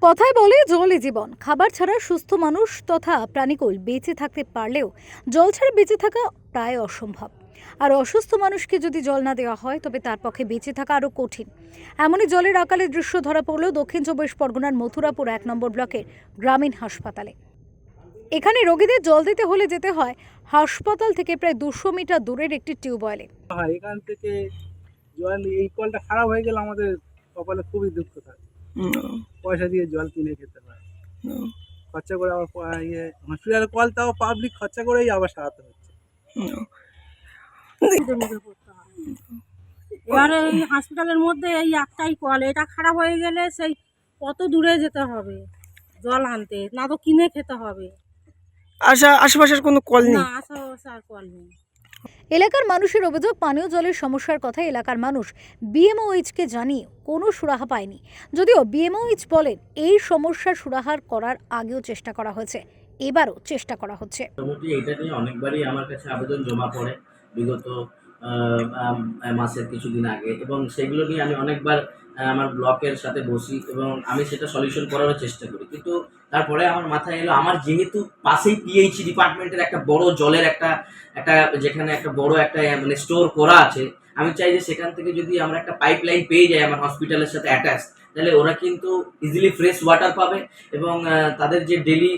কথায় বলে জলই জীবন। খাবার ছাড়া সুস্থ মানুষ তথা প্রাণীকুল বেঁচে থাকতে পারলেও জল ছাড়া বেঁচে থাকা প্রায় অসম্ভব। আর অসুস্থ মানুষকে যদি জল না দেওয়া হয় তবে তার পক্ষে বেঁচে থাকা আরও কঠিন। এমনই জলের আকালে দৃশ্য ধরা পড়ল দক্ষিণ চব্বিশ পরগনার মথুরাপুর ১ নম্বর ব্লকের গ্রামীণ হাসপাতালে। এখানে রোগীদের জল দিতে হলে যেতে হয় হাসপাতাল থেকে প্রায় ২০০ মিটার দূরের একটি টিউবওয়েলে। এখান থেকে জল এই কলটা খারাপ হয়ে গেলে আমাদের কপালে খুবই দুঃখ থাকে। পয়সা দিয়ে জল কিনে খেতে হয়, খরচা করে আবার হসপিটালের কল তাও পাবলিক খরচা করেই আবার সারাতে হচ্ছে। এবারে এই হসপিটালের মধ্যে এই একটাই কল, এটা খারাপ হয়ে গেলে সেই কত দূরে যেতে হবে জল আনতে, না তো কিনে খেতে হবে। আশেপাশের কোনো কল নেই? না, আশেপাশে আর কল নেই। এলাকার মানুষের অভিযোগ, পানীয় জলের সমস্যার কথা এলাকার মানুষ বিএমওএইচকে জানিয়ে কোনো সুরাহা পায়নি। যদিও বিএমওএইচ বলেন এই সমস্যার সুরাহার করার আগেও চেষ্টা করা হয়েছে, এবারও চেষ্টা করা হচ্ছে। মোটামুটি এটা নিয়ে অনেকবারই আমার কাছে আবেদন জমা পড়ে বিগত মাসের কিছুদিন আগে, এবং সেগুলো নিয়ে আমি অনেকবার আমার ব্লকের সাথে বসি এবং আমি সেটা সলিউশন করারও চেষ্টা করি। কিন্তু তারপরে আমার মাথায় এলো, আমার যেহেতু পাশেই পিএইচই ডিপার্টমেন্টের একটা বড় জলের একটা একটা যেখানে একটা বড় একটা মানে স্টোর করা আছে, আমি চাই যে সেখান থেকে যদি আমরা একটা পাইপলাইন পেয়ে যাই আমার হসপিটালের সাথে অ্যাটাচ, তাহলে ওরা কিন্তু ইজিলি ফ্রেশ ওয়াটার পাবে এবং তাদের যে ডেলি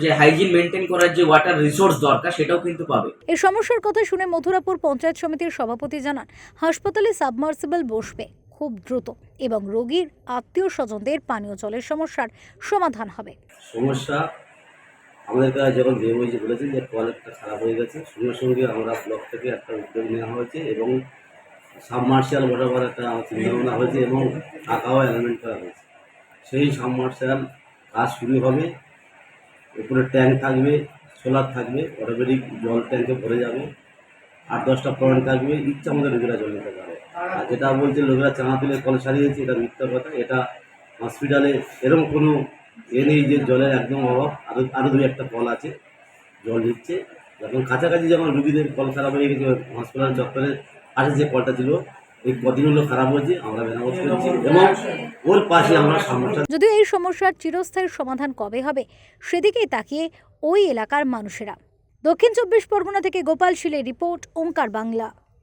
যে হাইজিন মেনটেন করার যে ওয়াটার রিসোর্স দরকার সেটাও কিন্তু পাবে। এই সমস্যার কথা শুনে মথুরাপুর পঞ্চায়েত সমিতির সভাপতি জানান, হাসপাতালে সাবমার্সিবল বসবে খুব দ্রুত এবং রোগীর আত্মীয় স্বজনদের পানীয় জলের সমস্যার সমাধান হবে। সমস্যা আমাদের কাছে যখন বিএমওইচি বলেছেন যে টয়লেটটা খারাপ হয়ে গেছে, সঙ্গে সঙ্গে আমরা ব্লক থেকে একটা উদ্যোগ নেওয়া হয়েছে এবং সাবমার্শিয়াল বরাবর একটা চিন্তাভাবনা হয়েছে এবং টাকাও অ্যালাইনমেন্ট করা হয়েছে। সেই সাবমার্শিয়াল কাজ শুরু হবে, উপরে ট্যাঙ্ক থাকবে, সোলার থাকবে, অটোমেটিক জল ট্যাঙ্কে ভরে যাবে, ৮-১০টা পয়েন্ট থাকবে, ইচ্ছা আমাদের লোকেরা জল নিতে পারে। আর যেটা বলছে লোকেরা চাঙা তুলে কল সারিয়েছে, এটা মিথ্যা কথা। এটা হসপিটালে এরকম কোনো নেই যে জলের একদম অভাব। আরও ২-১টা কল আছে, জল দিচ্ছে। যখন কাছাকাছি যখন রুগীদের কল খারাপ হয়ে গেছে, হসপিটাল চত্বরের পাশে যে কলটা ছিল এই কদিন হলো খারাপ হয়েছে, আমরা মেরামত করছি এবং ওর পাশে আমরা সমস্যা। যদিও এই সমস্যার চিরস্থায়ী সমাধান কবে হবে সেদিকেই তাকিয়ে ওই এলাকার মানুষেরা। দক্ষিণ চব্বিশ পরগনা থেকে গোপাল শীলের রিপোর্ট, ওঙ্কার বাংলা।